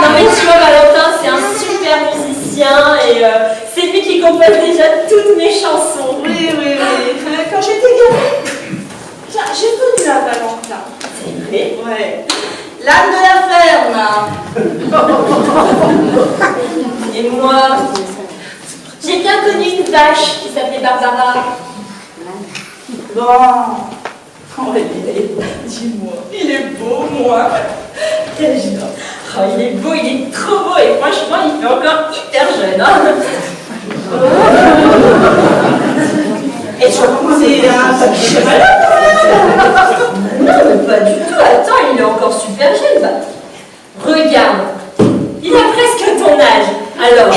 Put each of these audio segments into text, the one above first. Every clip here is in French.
Non mais tu vois, Valentin, c'est un super musicien et c'est Et moi, j'ai bien connu une vache qui s'appelait Barbara. Bon, oh, dis-moi, il est beau, moi. Quel genre. Oh, il est beau, il est trop beau, et franchement, il fait encore hyper jeune. Hein. Et tu vas commencer un papier malade. Non, mais pas du tout. Attends, il est encore super jeune. Bah. Regarde, il a presque ton âge. Alors,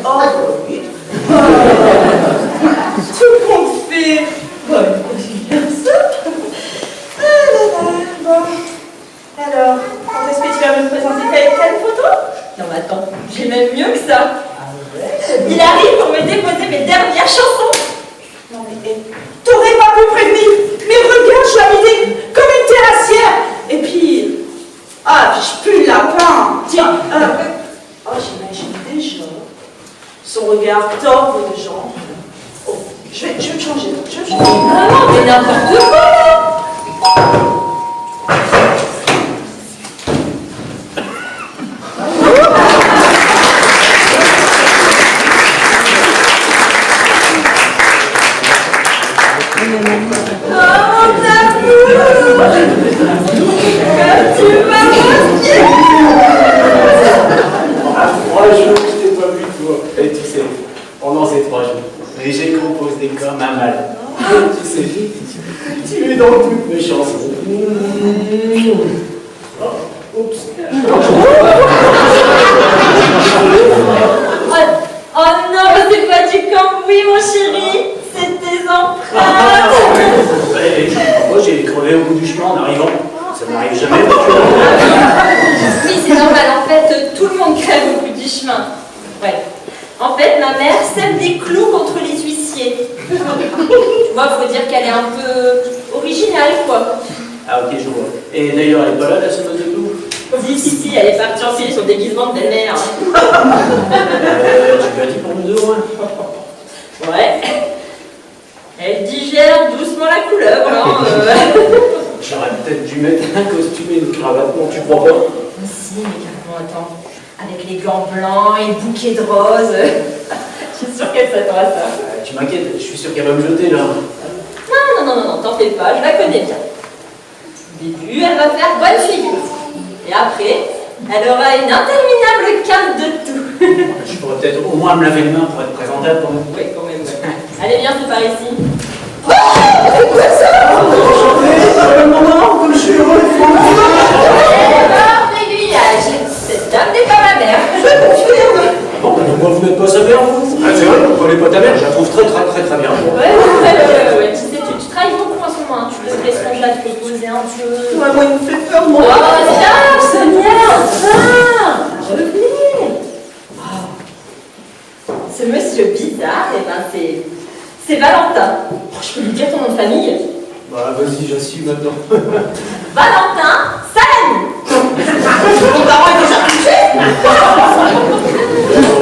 Oh, oui. Tout compte fait. Bon, c'est bien ça. Ah là là, bon. Alors, quand est-ce que tu vas me présenter quelle photo? non mais attends, j'ai même mieux que ça. Ah ouais? Il arrive pour me déposer mes dernières chansons. Non mais, t'aurais pas pu prévenir. Mais regarde, je suis habillée comme une terrassière. Et puis, ah, je pue le lapin. Tiens, oh, j'imagine déjà son regard tendre de genre. Oh, je vais me changer. Ah non, mais n'importe quoi. Et j'ai composé comme un malade. Tu sais, tu es dans toutes mes chansons. Oh, oups. Oh non, mais c'est pas du cambouis, mon chéri. C'est tes empreintes. Moi, j'ai crevé au bout du chemin en arrivant. Ça n'arrive jamais. Oui, c'est normal. En fait, tout le monde crève au bout du chemin. Ouais. En fait, ma mère sème des clous contre les huissiers. Tu vois, faut dire qu'elle est un peu originale, quoi. Ah ok, je vois. Et d'ailleurs, elle est pas là, la semeuse de clous? Si, elle est partie enfiler son déguisement de belle-mère. Tu lui as dit pour nous deux, ouais? Ouais. Elle digère doucement la couleuvre, hein. J'aurais peut-être dû mettre un costume et une cravate, non, tu crois pas? Si, mais carrément, attends. Avec les gants blancs et le bouquet de roses. Je suis sûre qu'elle s'attend à ça. Tu m'inquiètes, je suis sûr qu'elle va me jeter là. Non, t'en fais pas, je la connais bien. Au début, elle va faire bonne figure. Et après, elle aura une interminable carte de tout. Je pourrais peut-être au moins me laver les mains pour être présentable quand même. Oui, quand même. Allez, viens, c'est par ici. C'est quoi ça? Maman, comme je suis heureux. Cette dame n'est pas ma mère. Je confirme. Bon, bah, moi vous n'êtes pas sa mère, vous? Ah, c'est vrai, vous ne connaissez pas ta mère, je la trouve très bien. Ouais. Tu sais, tu travailles beaucoup en ce moment. Hein. Tu peux te laisser là, te poser un peu. Ouais, moi, il me fait peur, moi. Oh, tiens, Sonia, enfin, revenez. Oh. Ce monsieur bizarre, eh ben, c'est Valentin. Oh, je peux lui dire ton nom de famille? Bah, vas-y, j'assume maintenant. Valentin Salami. Mon parent est déjà couché.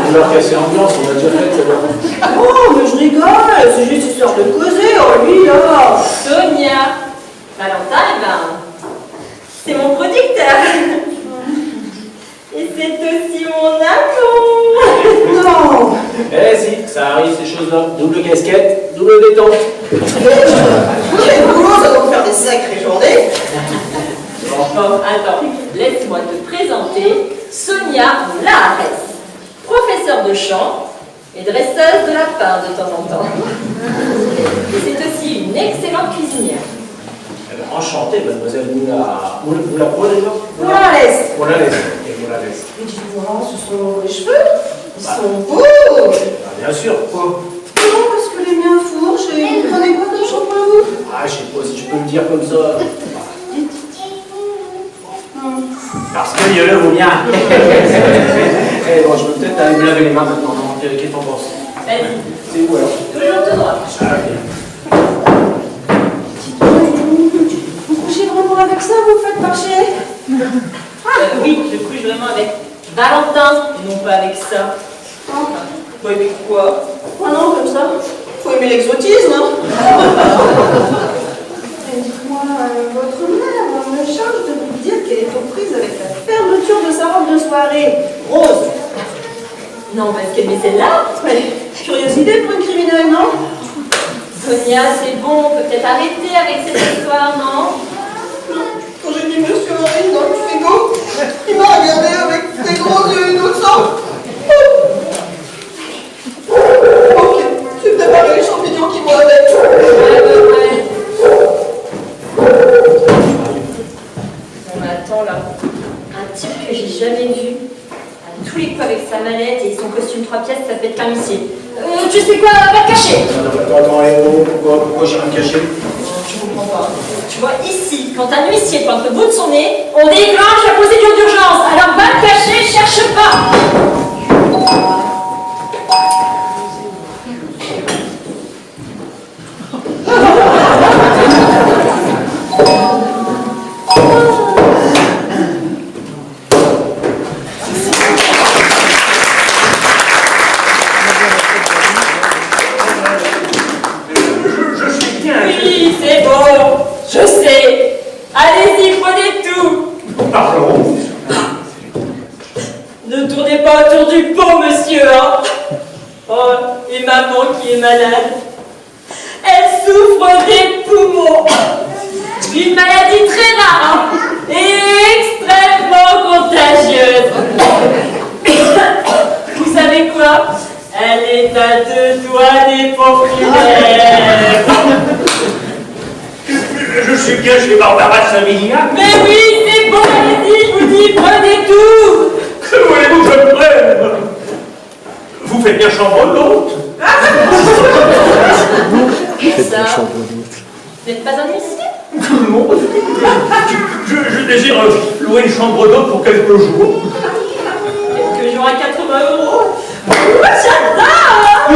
On va casser l'ambiance, on a déjà fait ça. Oh, mais je rigole, c'est juste histoire de causer, oh lui là. Sonia. Valentin, eh ben, c'est mon producteur. Et c'est aussi mon amour. Non. Eh si, ça arrive ces choses-là. Double casquette, double détente. Quel boulot, ça doit me faire des sacrées journées. Bon, attends, laisse-moi te présenter Sonia Laharès, professeure de chant et dresseuse de lapin de temps en temps. C'est aussi une excellente cuisinière. Eh ben, enchanté, mademoiselle Moula. Moula quoi déjà? On la laisse. Moula laisse. Et Moula laisse. Mais dis-moi, ce sont les cheveux. Ils sont beaux. Ah, bien sûr, quoi? Non, parce que les miens fourchent et vous prenez quoi comme shampoing vous? Ah, je sais pas si je peux le dire comme ça. Parce que mieux vaut bien. Eh bon, je peux peut-être aller me laver les mains maintenant. Non, qu'est-ce que t'en penses? Vas-y, C'est où alors? toujours tout droit. Ah, ok. Vous couchez vraiment avec ça, vous faites marcher? Oui, je couche vraiment avec Valentin et non pas avec ça. Ouais, mais quoi? Ah non, comme ça. Faut aimer l'exotisme, hein? Dites-moi, votre mère me charge de vous dire qu'elle est aux prises avec la fermeture de sa robe de soirée. Rose. Non, parce qu'elle met celle-là. Ouais, curiosité pour une criminelle, non? Sonia, c'est bon, on peut peut-être arrêter avec cette histoire, non? Quand j'ai mis Monsieur Henri dans le frigo, il m'a regardé avec ses gros yeux innocents. Ok, j'ai préparé les champignons qui vont avec. Ouais. On attend là. Un type que j'ai jamais vu. À tous les coups avec sa mallette et son costume 3 pièces, ça peut être un huissier. Tu sais quoi, va te cacher. Attends, pourquoi j'irai me cacher? Je comprends pas. Tu vois, ici, quand un huissier pointe le bout de son nez, on déclenche la procédure d'urgence. Alors va te cacher, cherche pas. Oui, c'est bon. Je sais. Allez-y, prenez tout. Pardon. Ne tournez pas autour du pot, monsieur, hein. Oh, et maman qui est malade. Elle souffre des poumons. Une maladie très rare, hein, et extrêmement contagieuse. Vous savez quoi? Elle est à 2 doigts des pompes funèbres. Je suis bien chez Barbara de Saint-Mignac. Mais oui, c'est bon, allez-y, je vous dis, prenez tout. Que voulez-vous que je prenne? Vous faites bien chambre d'hôte? Ça, vous n'êtes pas un huissier? Non. Je désire louer une chambre d'hôte pour quelques jours. Quelques jours à 80 €. J'adore!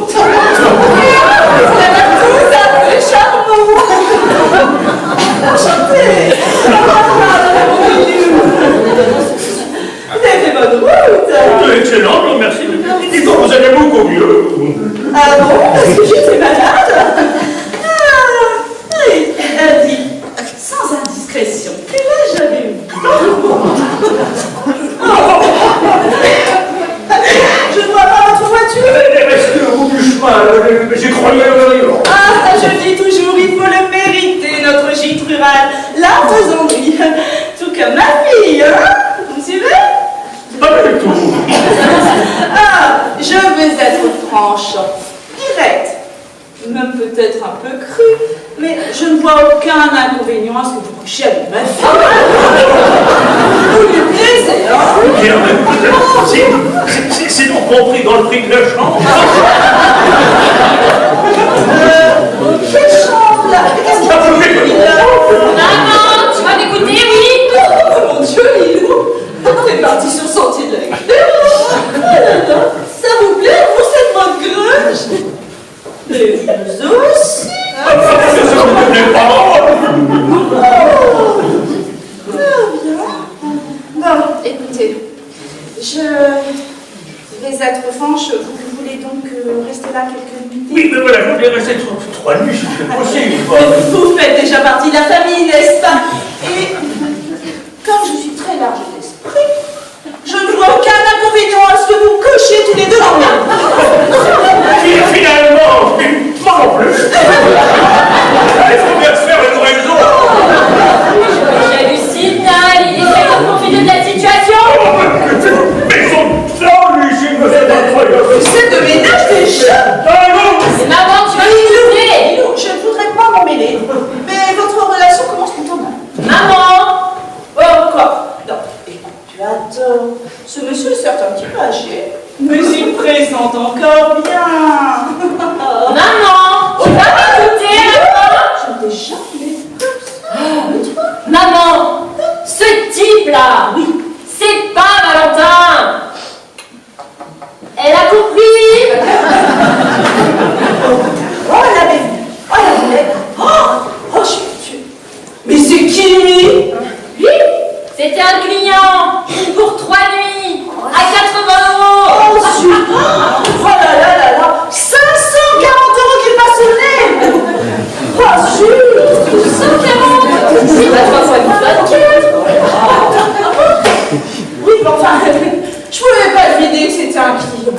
Ça va tous un peu charmant! Enchanté. Vous avez fait bonne route. Excellent, merci. Dites donc, vous allez beaucoup mieux. Ah bon? Parce que j'étais malade? Oui, dis, sans indiscrétion, quel âge avez-vous? Je ne vois pas votre voiture. Restez au bout du chemin, j'ai croyé à l'horizon. Ah, ça je le dis toujours, il faut le mériter, notre gîte rural. Là, faisons lui. Tout comme ma fille, hein? Vous me suivez? Pas du tout. Ah, je vais être franche, directe, même peut-être un peu crue, mais je ne vois aucun inconvénient à ce que vous couchiez avec ma fille. Vous lui plaisez, hein? Bien, c'est donc compris dans le prix de la chambre. Quelle chambre là? Qu'est-ce qu'il y a? Maman, tu vas m'écouter, oui? Oh mon Dieu, Lilou! T'es parti sur le sentier de la guerre. Ça vous plaît, vous, cette bonne grunge? Et vous aussi? Ça ne me plaît pas. Bon, écoutez, je vais être franche, vous voulez donc rester là quelques minutes? Oui, mais voilà, je voulais rester 3 nuits si c'est possible. Vous faites déjà partie de la famille, n'est-ce pas? Et comme je suis très large d'esprit, je ne vois aucun inconvénient à ce que vous cochiez tous les deux dans le Finalement, moi non plus. Il faut bien se faire une raison. J'hallucine, il essaie de profiter de la situation. Mais ils sont là, lui, chez me fait incroyable. C'est de ménage des chats. C'est maman, tu vas m'écouter. Lilou, je ne voudrais pas m'en mêler, mais votre relation commence plutôt mal. Maman. Oh, quoi? Non, écoute, tu as tort. Ce monsieur est certes un petit peu âgé, mais il présente encore bien. Maman, tu vas m'écouter, maman. Je n'ai jamais vu ça. Maman, ce type-là, Oui. c'est pas Valentin. Elle a compris. Oh, elle avait vu. Oh, elle avait vu. Oh, je suis tuée. Mais c'est qui lui? Lui, c'était un client pour 3 nuits à 80 €. Oh, zut. Oh là là là là. 540 € qu'il m'a sonné. Oh, zut. enfin, je pouvais pas deviner que c'était un client.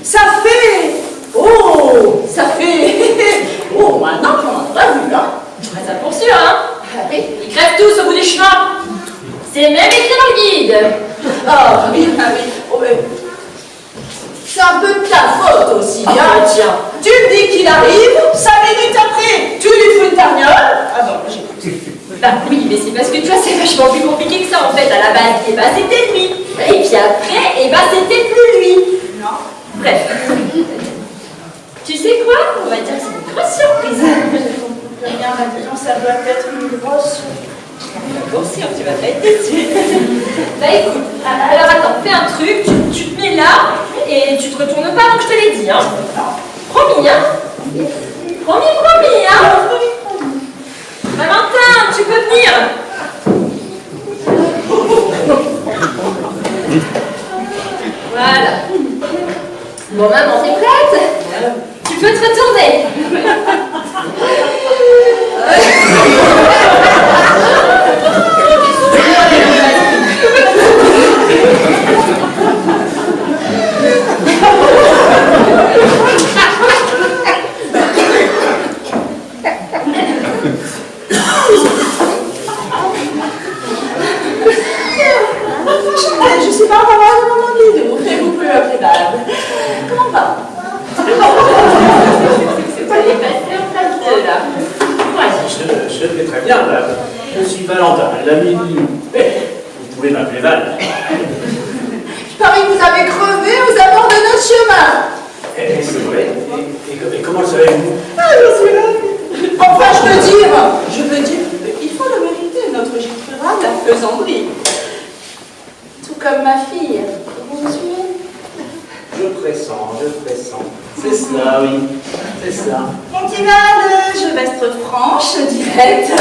Ça fait... Oh, ça fait... Oh, maintenant qu'on en a pas vu, hein. Ouais, ça poursuit, hein. Ah oui. Ils crèvent tous au bout du chemin. C'est même écrit dans le guide. Ah oui, ah oui. Oh, mais... C'est un peu de ta faute aussi, Ah, hein. tiens. Tu me dis qu'il arrive, 5 minutes après, tu lui fous une tarniole. Ah non, j'écoute. Bah oui, mais c'est parce que tu vois, c'est vachement plus compliqué que ça en fait. À la base, et bah c'était lui. Et puis après, et bah c'était plus lui. Non. Bref. Tu sais quoi? On va dire que c'est une grosse surprise. Bien, maintenant, ça doit être une grosse... Bien sûr, tu vas pas être déçu. Bah écoute, alors attends, fais un truc, tu te mets là et tu te retournes pas avant que je te l'ai dit, hein. Promis, hein. Promis, hein. Valentin, tu peux venir. Voilà. Bon, maman, t'es prête? Tu peux te retourner. Je sais pas, maman, je m'en demande les deux. Et vous pouvez m'appeler Dame. Comment va? C'est pas les passés en place de là. Je fais très bien, là. Je suis Valentin, l'ami du... Vous pouvez m'appeler Val. Je parie que vous avez crevé aux abords de notre chemin. C'est vrai. Et comment le savez-vous? Ah, je suis ravie. Enfin, je veux dire, il faut le mériter, notre gîte rural, la faisanderie. Tout comme ma fille. Vous me suivez? Je pressens. C'est cela, oui. C'est cela. Mon petit Val, je vais être franche, directe,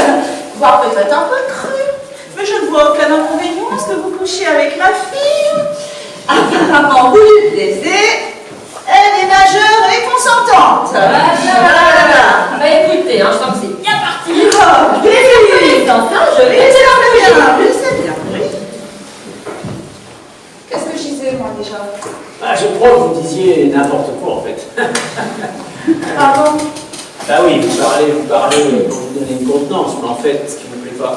voire peut-être un peu crue. Mais je ne vois aucun inconvénient à ce que vous couchiez avec ma fille. Apparemment, vous lui plaisez. Elle est majeure et consentante. Voilà. Bah écoutez, hein, je sens que c'est bien parti. Oh, oui. Je vais Je sais bien. Oui. Qu'est-ce que je disais, moi, déjà? Ah, je crois que vous disiez n'importe quoi, en fait. Pardon? Bah oui, vous parlez pour vous donner une contenance, mais en fait, ce qui ne me plaît pas,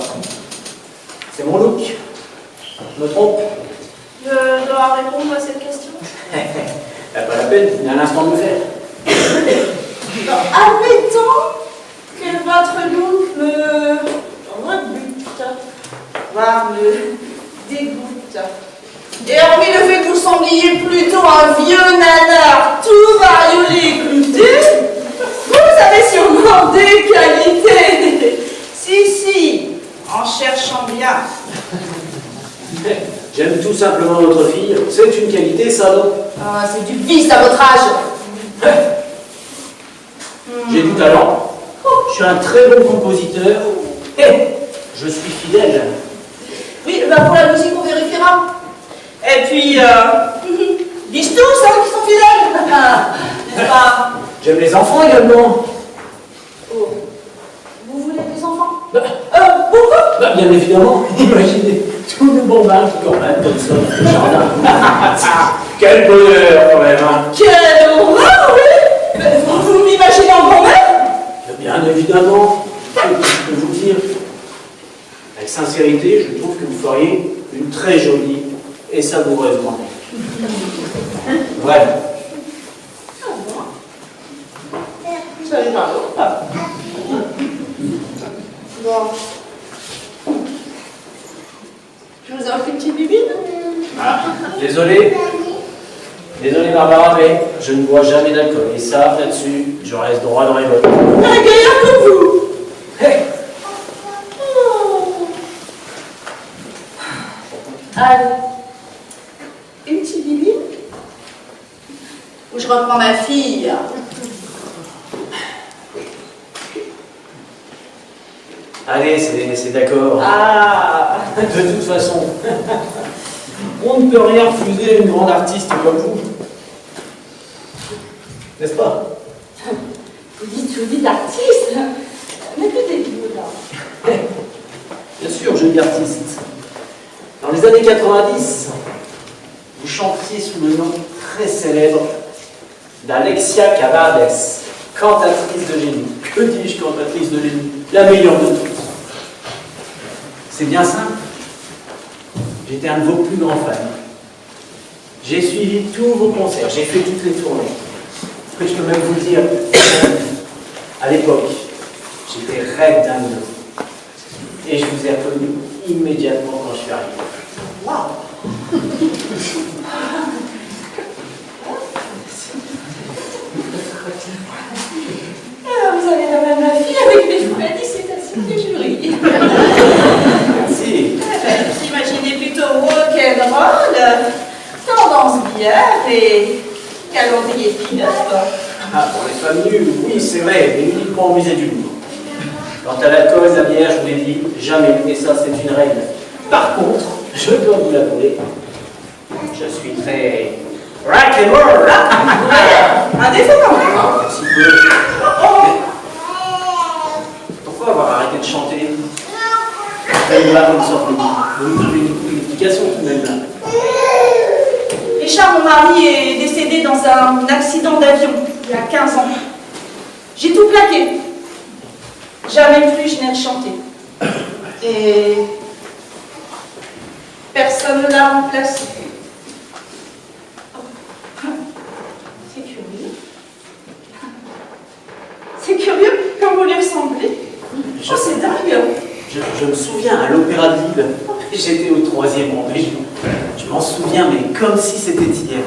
c'est mon look. Je me trompe? Je dois répondre à cette question. Pas la peine, vous venez à l'instant de me faire. Admettons que votre look me rebute, voire me dégoûte. Et hormis le fait que vous sembliez plutôt un vieux nanar tout bariolé et clouté, vous avez sûrement des qualités. Si, en cherchant bien. J'aime tout simplement votre fille. C'est une qualité, ça, non? Ah, c'est du vice à votre âge. J'ai du talent. Je suis un très bon compositeur. Et je suis fidèle. Oui, ben pour la musique, on vérifiera. Et puis, disent tous hein, qui sont fidèles. N'est-ce pas? J'aime les enfants également. Oh. Vous voulez des enfants? Pourquoi? Bah, bien évidemment. Imaginez tous les bambins qui campent comme ça dans le jardin. Quel bonheur, quand même. Hein. Quelle horreur, oui. Mais vous m'imaginez en grand-mère? Bien évidemment. Je peux vous dire, avec sincérité, je trouve que vous feriez une très jolie et savoureuse grand-mère. Vraiment. Vous savez pas d'autre? Bon. Je vous offre une petite bibine? Ah, désolé. Désolé Barbara, mais je ne bois jamais d'alcool. Et ça, là-dessus, je reste droit dans les bottes. Un gaillard comme vous! Hey. Oh. Allez. Une petite bibine? Ou je reprends ma fille? Allez, c'est d'accord. Ah. De toute façon, on ne peut rien refuser à une grande artiste comme vous. N'est-ce pas? Vous dites artiste? Mais que dites-vous là? Bien sûr, je dis artiste. Dans les années 90, vous chantiez sous le nom très célèbre d'Alexia Cavades, cantatrice de génie. Que dis-je, cantatrice de génie? La meilleure de toutes. C'est bien simple. J'étais un de vos plus grands fans. J'ai suivi tous vos concerts, j'ai fait toutes les tournées. Je peux même vous dire, à l'époque, j'étais raide d'un de vous. Et je vous ai reconnu immédiatement quand je suis arrivé. Waouh! Alors, vous avez la même fille avec les félicitations du jury. Merci. J'imaginais plutôt rock'n'roll, tendance bière et calendrier pineuf. Ah, pour les femmes nues, oui, c'est vrai, mais uniquement au musée du Louvre. Quant à l'alcool, la bière, je vous l'ai dit, jamais, et ça, c'est une règle. Par contre, je dois vous l'avouer, je suis très rock'n'roll. Un défaut quand même. Un petit peu. Pourquoi avoir arrêté de chanter? Faites là une sorte une explication tout de même là. Richard, mon mari, est décédé dans un accident d'avion il y a 15 ans. J'ai tout plaqué. Jamais plus je n'ai rechanté. Et personne ne l'a remplacé. C'est curieux. C'est curieux comme vous lui ressemblez. Oh, c'est dingue. Je me souviens, à l'Opéra de Lille, j'étais au 3e rang, mais je m'en souviens, mais comme si c'était hier.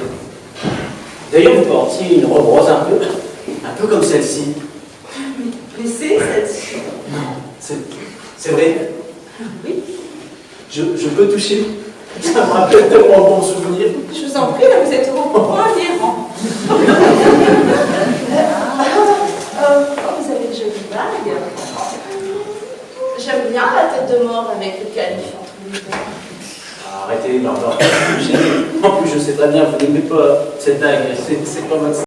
D'ailleurs, vous portiez une robe rose un peu comme celle-ci. Mais c'est celle-ci. Non, c'est vrai. Oui. Je peux toucher. Ça me rappelle tellement de bons souvenirs. Je vous en prie, là, vous êtes au premier rang. Vous avez une jolie bague. J'aime bien la tête de mort avec le canif entre les dents. Arrêtez, Barbara. En plus, je sais très bien, vous n'aimez pas cette bague. C'est pas votre